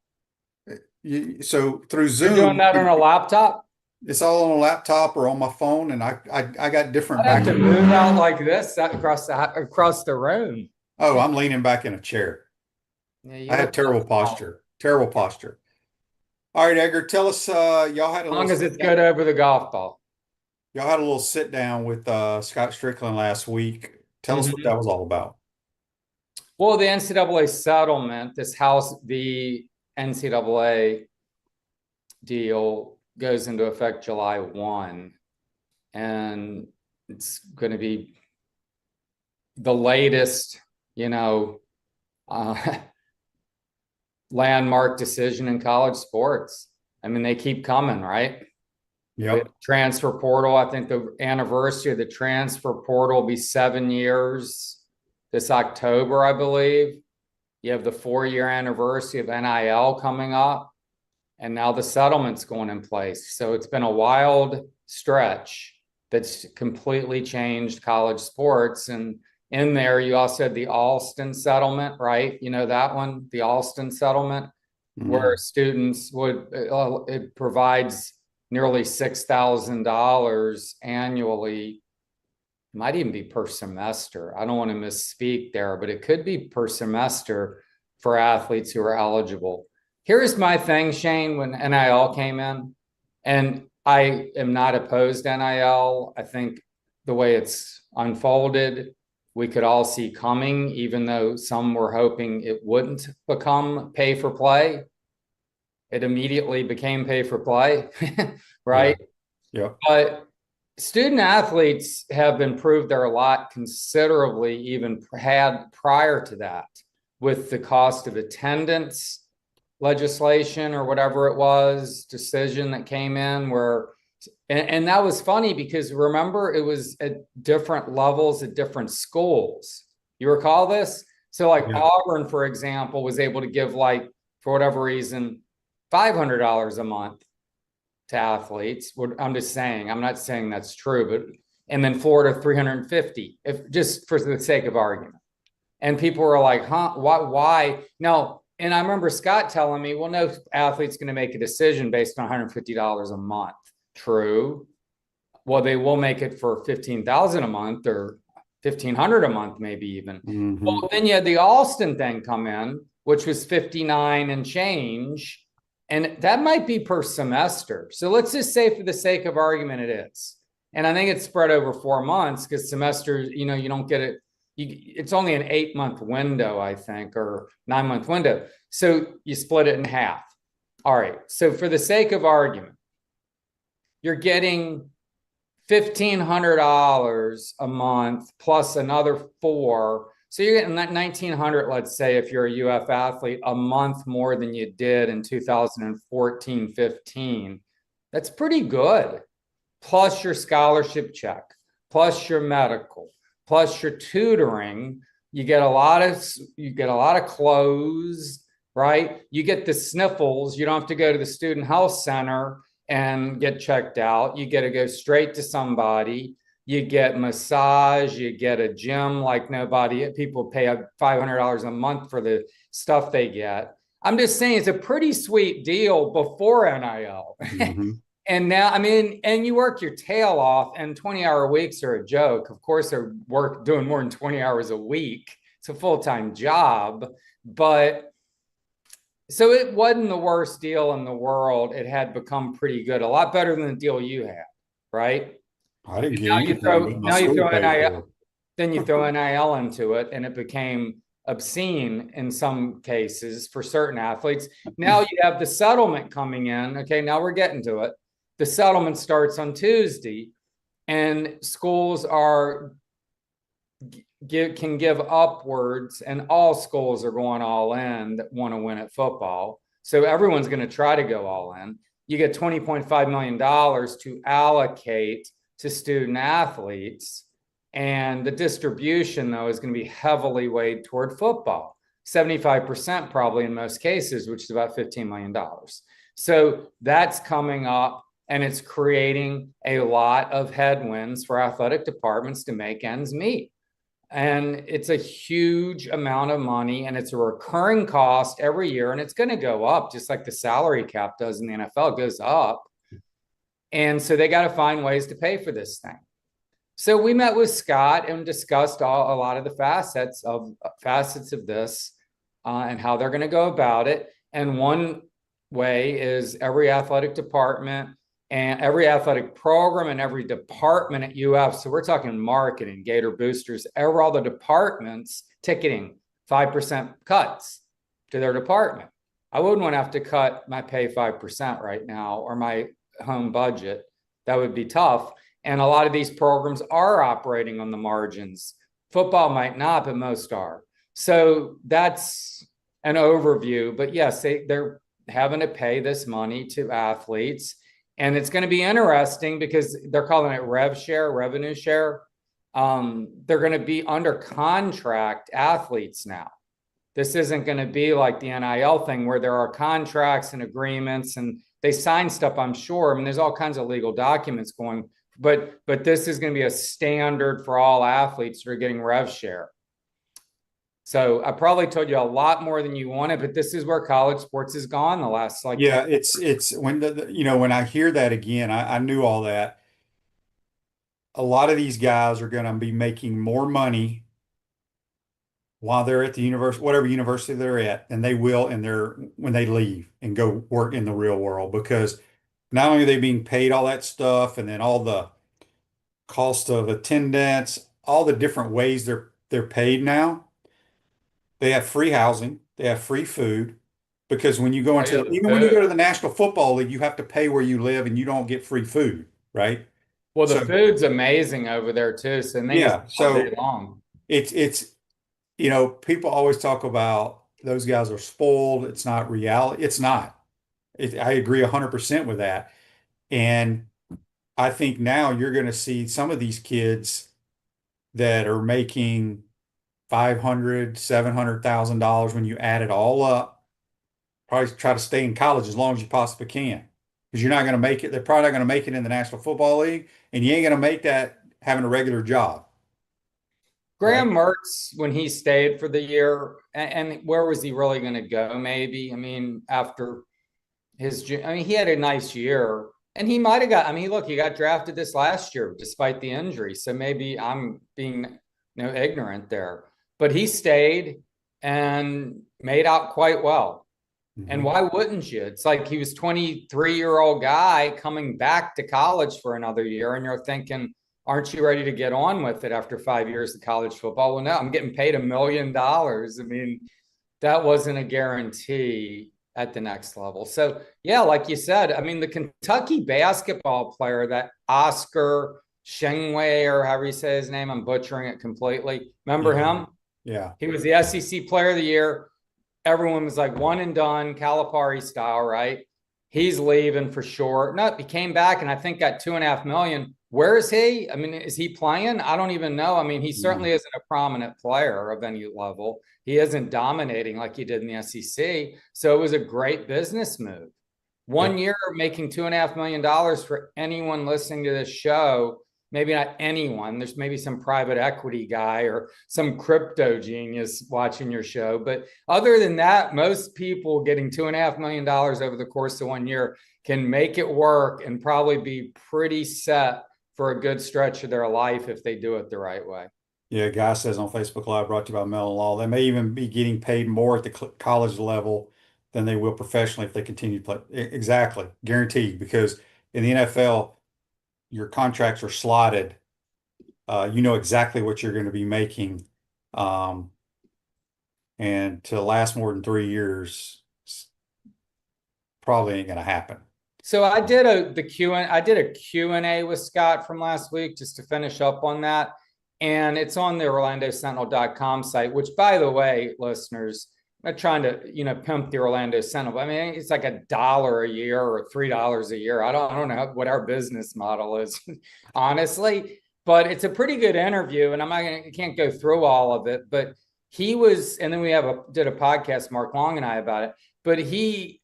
So through Zoom. You're doing that on a laptop? It's all on a laptop or on my phone, and I got different. I have to move out like this across the room. Oh, I'm leaning back in a chair. Yeah, I have terrible posture. Terrible posture. All right, Edgar, tell us, y'all had a As long little as it's good over the golf ball. y'all had a little sit down with Scott Strickland last week. Tell us what that was all about. Well, the NCAA settlement, this House v. NCAA deal goes into effect July 1. And it's going to be the latest, landmark decision in college sports. I mean, they keep coming, right? Yep. Transfer portal. I think the anniversary of the transfer portal will be 7 years this October, I believe. You have the 4-year anniversary of NIL coming up, and now the settlement's going in place. So it's been a wild stretch that's completely changed college sports. And in there, you also had the Alston settlement, right? You know that one, the Alston settlement, where students would, it provides nearly $6,000 annually. Might even be per semester. I don't want to misspeak there, but it could be per semester for athletes who are eligible. Here's my thing, Shane, when NIL came in, and I am not opposed to NIL. I think the way it's unfolded, we could all see coming, even though some were hoping it wouldn't become pay for play. It immediately became pay for play, right? Yeah. But student athletes have improved their lot considerably, even had prior to that, with the cost of attendance legislation or whatever it was, decision that came in where, and that was funny because remember, it was at different levels at different schools. You recall this? So like Auburn, for example, was able to give, like, for whatever reason, $500 a month to athletes. I'm just saying, I'm not saying that's true, but, and then Florida, $350, if just for the sake of argument. And people were like, huh, why? No. And I remember Scott telling me, well, no athlete's going to make a decision based on $150 a month. True. Well, they will make it for $15,000 a month or $1,500 a month, maybe even. Well, then you had the Alston thing come in, which was $59 and change. And that might be per semester. So let's just say for the sake of argument, it is. And I think it's spread over 4 months because semesters, you don't get it. It's only an 8-month window, I think, or 9-month window. So you split it in half. All right. So for the sake of argument, you're getting $1,500 a month plus another $4. So you're getting that $1,900, let's say, if you're a UF athlete, a month more than you did in 2014-15. That's pretty good. Plus your scholarship check, plus your medical, plus your tutoring. You get a lot of clothes, right? You get the sniffles. You don't have to go to the student health center and get checked out. You get to go straight to somebody. You get massage, you get a gym like nobody. People pay $500 a month for the stuff they get. I'm just saying it's a pretty sweet deal before NIL. And now, I mean, and you work your tail off, and 20-hour weeks are a joke. Of course, they're doing more than 20 hours a week. It's a full-time job. But so it wasn't the worst deal in the world. It had become pretty good, a lot better than the deal you had, right? I didn't get Now you throw NIL. Then you throw NIL into it, and it became obscene in some cases for certain athletes. Now you have the settlement coming in. Okay, now we're getting to it. The settlement starts on Tuesday, and schools can give upwards, and all schools are going all in that want to win at football. So everyone's going to try to go all in. You get $20.5 million to allocate to student athletes. And the distribution, though, is going to be heavily weighed toward football. 75% probably in most cases, which is about $15 million. So that's coming up, and it's creating a lot of headwinds for athletic departments to make ends meet. And it's a huge amount of money, and it's a recurring cost every year, and it's going to go up just like the salary cap does in the NFL. It goes up. And so they got to find ways to pay for this thing. So we met with Scott and discussed a lot of the facets of this and how they're going to go about it. And one way is every athletic department and every athletic program and every department at UF. So we're talking marketing, Gator boosters, all the departments, ticketing, 5% cuts to their department. I wouldn't want to have to cut my pay 5% right now or my home budget. That would be tough. And a lot of these programs are operating on the margins. Football might not, but most are. So that's an overview. But yes, they're having to pay this money to athletes. And it's going to be interesting because they're calling it rev share, revenue share. They're going to be under contract athletes now. This isn't going to be like the NIL thing where there are contracts and agreements and they sign stuff, I'm sure. I mean, there's all kinds of legal documents going, but this is going to be a standard for all athletes that are getting rev share. So I probably told you a lot more than you wanted, but this is where college sports has gone the last it's when when I hear that again, I knew all that. A lot of these guys are going to be making more money while they're at the university, whatever university they're at, than they will when they leave and go work in the real world, because not only are they being paid all that stuff and then all the cost of attendance, all the different ways they're paid now. They have free housing, they have free food, because when you go into when you go to the National Football League, you have to pay where you live and you don't get free food, right? Well, the food's amazing over there too. So all day long. It's people always talk about those guys are spoiled. It's not reality. It's not. I agree 100% with that. And I think now you're going to see some of these kids that are making $500,000, $700,000 when you add it all up, probably try to stay in college as long as you possibly can, because you're not going to make it. They're probably not going to make it in the National Football League, and you ain't going to make that having a regular job. Graham Mertz, when he stayed for the year, and where was he really going to go? Maybe, I mean, after he had a nice year, and he might have got. I mean, look, he got drafted this last year despite the injury. So maybe I'm being ignorant there, but he stayed and made out quite well. Mm-hmm. And why wouldn't you? It's like he was 23-year-old guy coming back to college for another year, and you're thinking, aren't you ready to get on with it after 5 years of college football? Well, no, I'm getting paid $1 million. I mean, that wasn't a guarantee at the next level. So, yeah, like you said, I mean, the Kentucky basketball player, that Oscar Shengway, or however you say his name, I'm butchering it completely. Remember him? Yeah. He was the SEC Player of the Year. Everyone was like one and done, Calipari style, right? He's leaving for sure. No, he came back and I think got $2.5 million. Where is he? I mean, is he playing? I don't even know. I mean, he certainly isn't a prominent player of any level. He isn't dominating like he did in the SEC. So it was a great business move. 1 year making $2.5 million for anyone listening to this show. Maybe not anyone. There's maybe some private equity guy or some crypto genius watching your show. But other than that, most people getting $2.5 million over the course of 1 year can make it work and probably be pretty set for a good stretch of their life if they do it the right way. Yeah, Guy says on Facebook Live, brought to you by Mellon Law, they may even be getting paid more at the college level than they will professionally if they continue to play. Exactly. Guaranteed. Because in the NFL, your contracts are slotted. You know exactly what you're going to be making. And to last more than 3 years probably ain't going to happen. So I did a Q&A with Scott from last week just to finish up on that. And it's on the OrlandoSentinel.com site, which, by the way, listeners, I'm not trying to, pimp the Orlando Sentinel. I mean, it's like $1 a year or $3 a year. I don't know what our business model is, honestly, but it's a pretty good interview. And I can't go through all of it, but he was, and then we did a podcast, Mark Long and I, about it, but he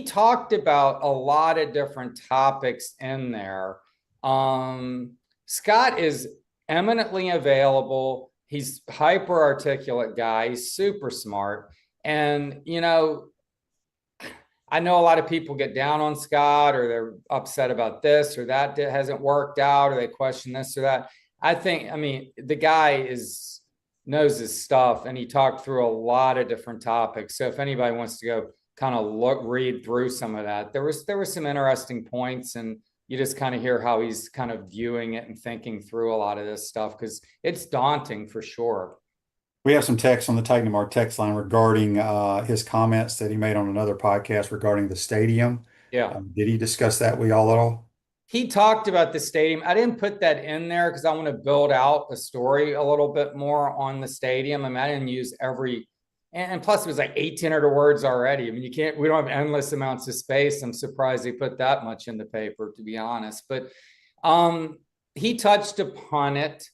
talked about a lot of different topics in there. Scott is eminently available. He's hyper articulate guy. He's super smart. And, I know a lot of people get down on Scott, or they're upset about this or that hasn't worked out, or they question this or that. The guy knows his stuff, and he talked through a lot of different topics. So if anybody wants to go kind of read through some of that. There were some interesting points, and you just kind of hear how he's kind of viewing it and thinking through a lot of this stuff, because it's daunting for sure. We have some text on the Titan Tomahawk text line regarding his comments that he made on another podcast regarding the stadium. Yeah. Did he discuss that with y'all at all? He talked about the stadium. I didn't put that in there because I want to build out a story a little bit more on the stadium. I mean, I didn't use every, and plus it was like 1,800 words already. I mean, we don't have endless amounts of space. I'm surprised he put that much in the paper, to be honest. But he touched upon it,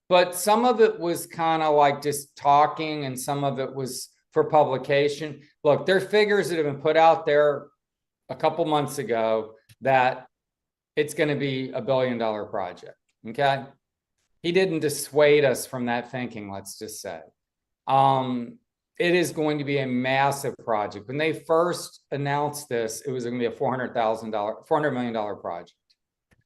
but some of it was kind of like just talking, and some of it was for publication. Look, there are figures that have been put out there a couple months ago that it's going to be $1 billion project. Okay. He didn't dissuade us from that thinking, let's just say. It is going to be a massive project. When they first announced this, it was going to be a $400 million project.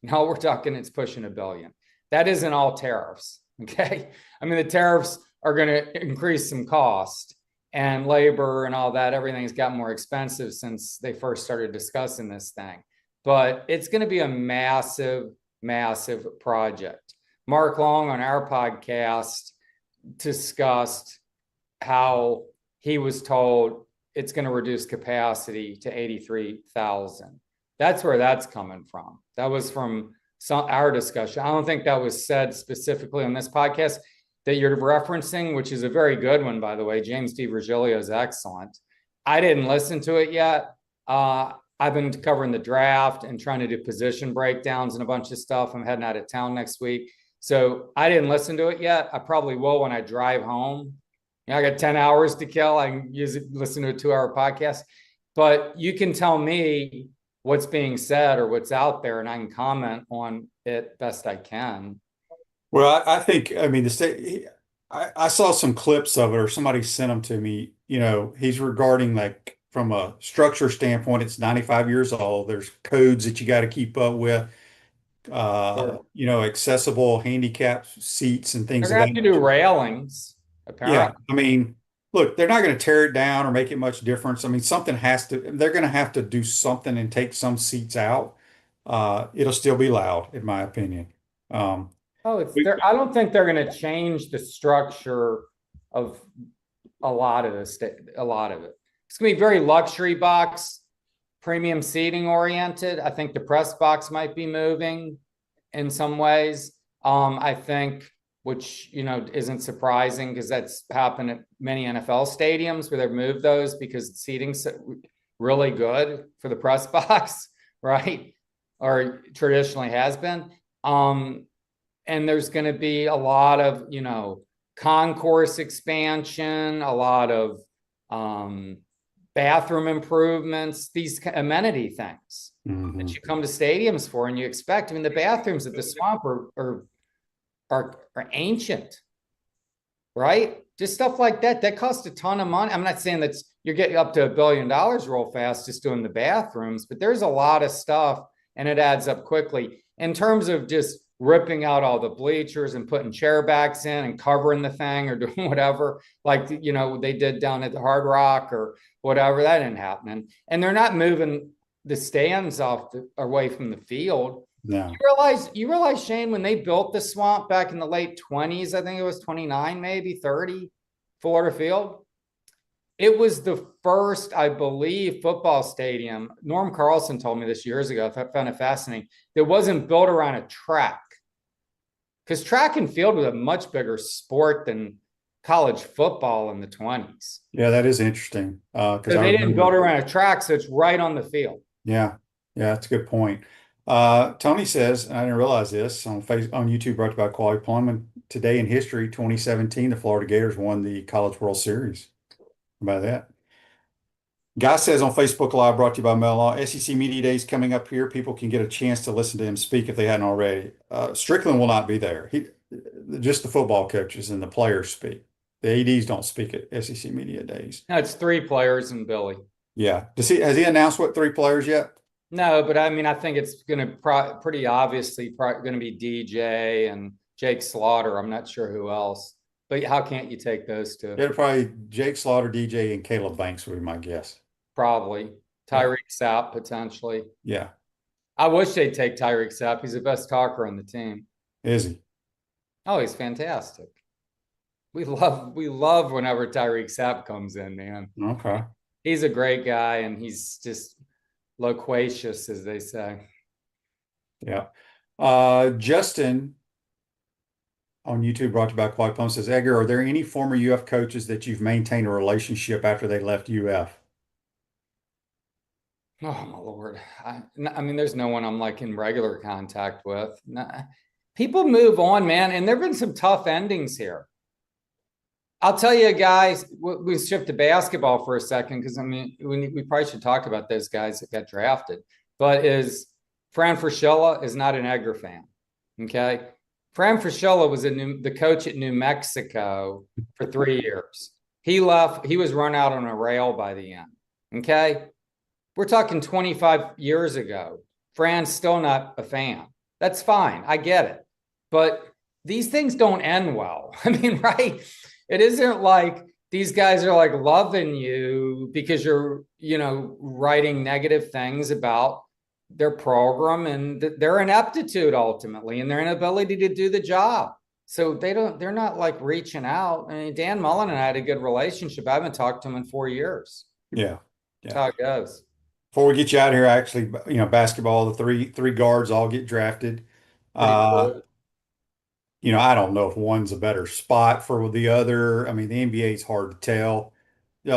Now we're talking, it's pushing $1 billion. That isn't all tariffs. Okay. I mean, the tariffs are going to increase some cost, and labor and all that. Everything's gotten more expensive since they first started discussing this thing. But it's going to be a massive, massive project. Mark Long on our podcast discussed how he was told it's going to reduce capacity to 83,000. That's where that's coming from. That was from our discussion. I don't think that was said specifically on this podcast that you're referencing, which is a very good one, by the way. James DiVirgilio is excellent. I didn't listen to it yet. I've been covering the draft and trying to do position breakdowns and a bunch of stuff. I'm heading out of town next week. So I didn't listen to it yet. I probably will when I drive home. You know, I got 10 hours to kill. I can listen to a 2-hour podcast. But you can tell me what's being said or what's out there, and I can comment on it best I can. Well, I think, I mean, the state, I saw some clips of it, or somebody sent them to me. You know, he's regarding, like, from a structure standpoint, it's 95 years old. There's codes that you got to keep up with, you know, accessible handicap seats and things. They're going to have to do railings, apparently. Yeah. I mean, look, they're not going to tear it down or make it much difference. I mean, they're going to have to do something and take some seats out. It'll still be loud, in my opinion. I don't think they're going to change the structure of a lot of it. It's going to be very luxury box, premium seating oriented. I think the press box might be moving in some ways. I think, which, you know, isn't surprising because that's happened at many NFL stadiums where they've moved those because the seating's really good for the press box, right? Or traditionally has been. And there's going to be a lot of, you know, concourse expansion, a lot of bathroom improvements, these amenity things that you come to stadiums for and you expect. I mean, the bathrooms at the Swamp are ancient, right? Just stuff like that. That costs a ton of money. I'm not saying that you're getting up to $1 billion real fast just doing the bathrooms, but there's a lot of stuff and it adds up quickly. In terms of just ripping out all the bleachers and putting chair backs in and covering the thing or doing whatever, like, you know, they did down at the Hard Rock or whatever, that didn't happen. And they're not moving the stands away from the field. No. You realize, Shane, when they built the Swamp back in the late 20s, I think it was 29, maybe 30, Florida Field. It was the first, I believe, football stadium. Norm Carlson told me this years ago. I found it fascinating. That wasn't built around a track. Because track and field was a much bigger sport than college football in the 20s. Yeah, that is interesting. So they didn't build around a track, so it's right on the field. Yeah, that's a good point. Tony says, and I didn't realize this, on YouTube, brought to you by Quality Plumbing. Today in history, 2017, the Florida Gators won the College World Series. How about that? Guy says on Facebook Live, brought to you by Mel Law, SEC Media Days coming up here. People can get a chance to listen to him speak if they hadn't already. Strickland will not be there. Just the football coaches and the players speak. The ADs don't speak at SEC Media Days. No, it's 3 players and Billy. Yeah. Has he announced what 3 players yet? No, but I mean, I think it's going to pretty obviously going to be DJ and Jake Slaughter. I'm not sure who else. But how can't you take those two? It'll probably Jake Slaughter, DJ, and Caleb Banks would be my guess. probably. Tyreek Sapp, potentially. Yeah. I wish they'd take Tyreek Sapp. He's the best talker on the team. Is he? Oh, he's fantastic. We love whenever Tyreek Sapp comes in, man. Okay. He's a great guy, and he's just loquacious, as they say. Yeah. Justin on YouTube, brought to you by Quad Pump, says, Edgar, are there any former UF coaches that you've maintained a relationship after they left UF? Oh my Lord. I mean, there's no one I'm like in regular contact with. People move on, man. And there've been some tough endings here. I'll tell you guys, we shift to basketball for a second, because I mean, we probably should talk about those guys that got drafted. But Fran Fraschilla is not an Edgar fan. Okay. Fran Fraschilla was the coach at New Mexico for 3 years. He left, he was run out on a rail by the end. Okay. We're talking 25 years ago. Fran's still not a fan. That's fine. I get it. But these things don't end well. I mean, right? It isn't like these guys are like loving you because you're, writing negative things about their program and their ineptitude ultimately and their inability to do the job. So they're not like reaching out. I mean, Dan Mullen and I had a good relationship. I haven't talked to him in 4 years. Yeah. That's how it goes. Before we get you out of here, actually, basketball, the three guards all get drafted. Cool. I don't know if one's a better spot for the other. I mean, the NBA is hard to tell.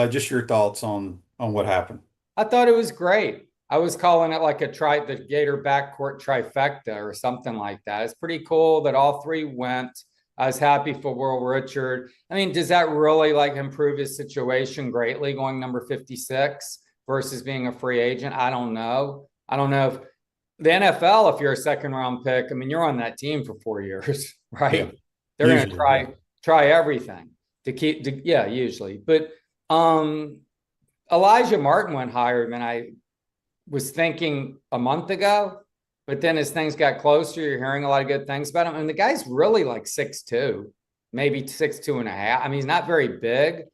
Just your thoughts on what happened. I thought it was great. I was calling it like the Gator backcourt trifecta or something like that. It's pretty cool that all three went. I was happy for Will Richard. I mean, does that really like improve his situation greatly going number 56 versus being a free agent? I don't know. I don't know if the NFL, if you're a second round pick, I mean, you're on that team for 4 years, right? Yeah. They're going to try everything to keep, usually. But Elijah Martin went higher than I was thinking a month ago. But then as things got closer, you're hearing a lot of good things about him. And the guy's really like 6'2", maybe 6'2 and a half. I mean, he's not very big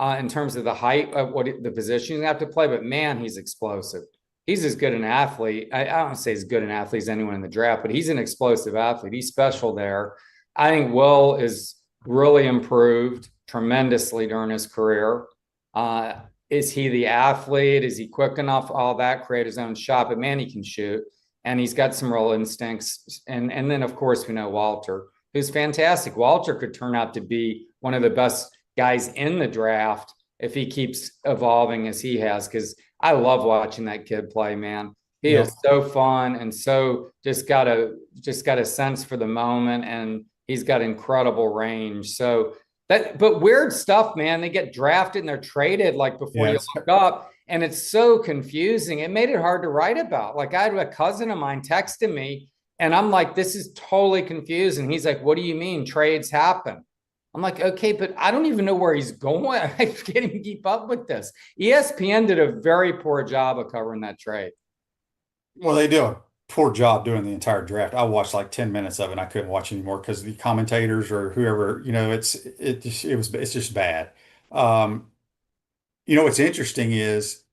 in terms of the height of the position you have to play, but man, he's explosive. He's as good an athlete. I don't say as good an athlete as anyone in the draft, but he's an explosive athlete. He's special there. I think Will is really improved tremendously during his career. Is he the athlete? Is he quick enough? All that, create his own shot, but man, he can shoot. And he's got some real instincts. And then, of course, we know Walter, who's fantastic. Walter could turn out to be one of the best guys in the draft if he keeps evolving as he has, because I love watching that kid play, man. He is so fun and so just got a sense for the moment, and he's got incredible range. So but weird stuff, man. They get drafted and they're traded like before you look up. And it's so confusing. It made it hard to write about. Like I had a cousin of mine texting me and I'm like, this is totally confusing. He's like, what do you mean trades happen? I'm like, okay, but I don't even know where he's going. I can't even keep up with this. ESPN did a very poor job of covering that trade. Well, they do a poor job doing the entire draft. I watched like 10 minutes of it and I couldn't watch anymore because the commentators or whoever, it's just bad. What's interesting is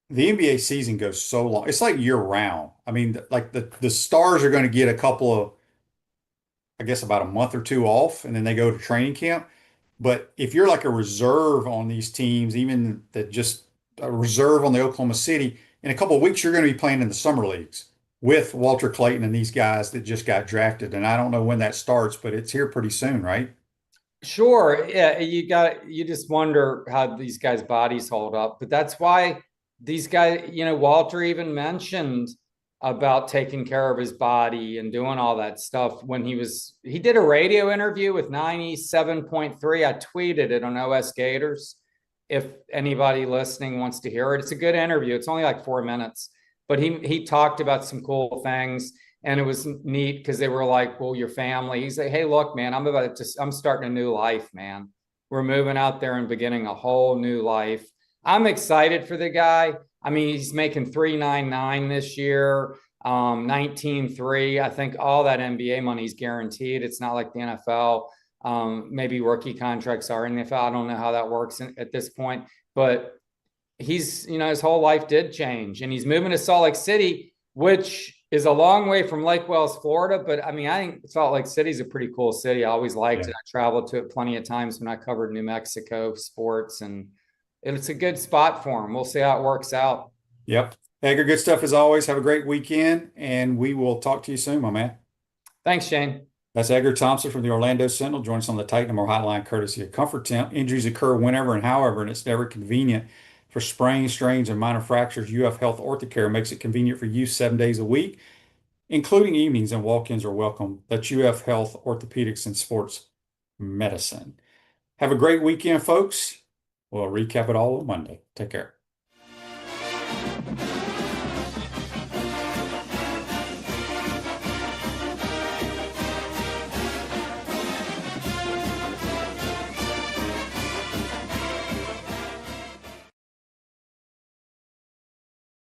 the NBA season goes so long. It's like year round. I mean, like the stars are going to get a couple of, I guess, about a month or two off, and then they go to training camp. But if you're like a reserve on these teams, even that just a reserve on the Oklahoma City, in a couple of weeks, you're going to be playing in the summer leagues with Walter Clayton and these guys that just got drafted. And I don't know when that starts, but it's here pretty soon, right? Sure. Yeah. You just wonder how these guys' bodies hold up, but that's why these guys, Walter even mentioned about taking care of his body and doing all that stuff when he did a radio interview with 97.3. I tweeted it on OS Gators. If anybody listening wants to hear it, it's a good interview. It's only like 4 minutes, but he talked about some cool things. And it was neat because they were like, well, your family. He's like, hey, look, man, I'm starting a new life, man. We're moving out there and beginning a whole new life. I'm excited for the guy. I mean, he's making $399 this year, 19.3. I think all that NBA money is guaranteed. It's not like the NFL. Maybe rookie contracts are in the NFL. I don't know how that works at this point, but he's, his whole life did change, and he's moving to Salt Lake City, which is a long way from Lake Wales, Florida. But I mean, I think Salt Lake City is a pretty cool city. I always liked it. I traveled to it plenty of times when I covered New Mexico sports, and it's a good spot for him. We'll see how it works out. Yep. Edgar, good stuff as always. Have a great weekend, and we will talk to you soon, my man. Thanks, Shane. That's Edgar Thompson from the Orlando Sentinel. Join us on the Titan More Hotline courtesy of Comfort Temp. Injuries occur whenever and however, and it's never convenient. For sprains, strains, and minor fractures, UF Health Orthocare makes it convenient for use 7 days a week, including evenings, and walk-ins are welcome. That's UF Health Orthopedics and Sports Medicine. Have a great weekend, folks. We'll recap it all on Monday. Take care.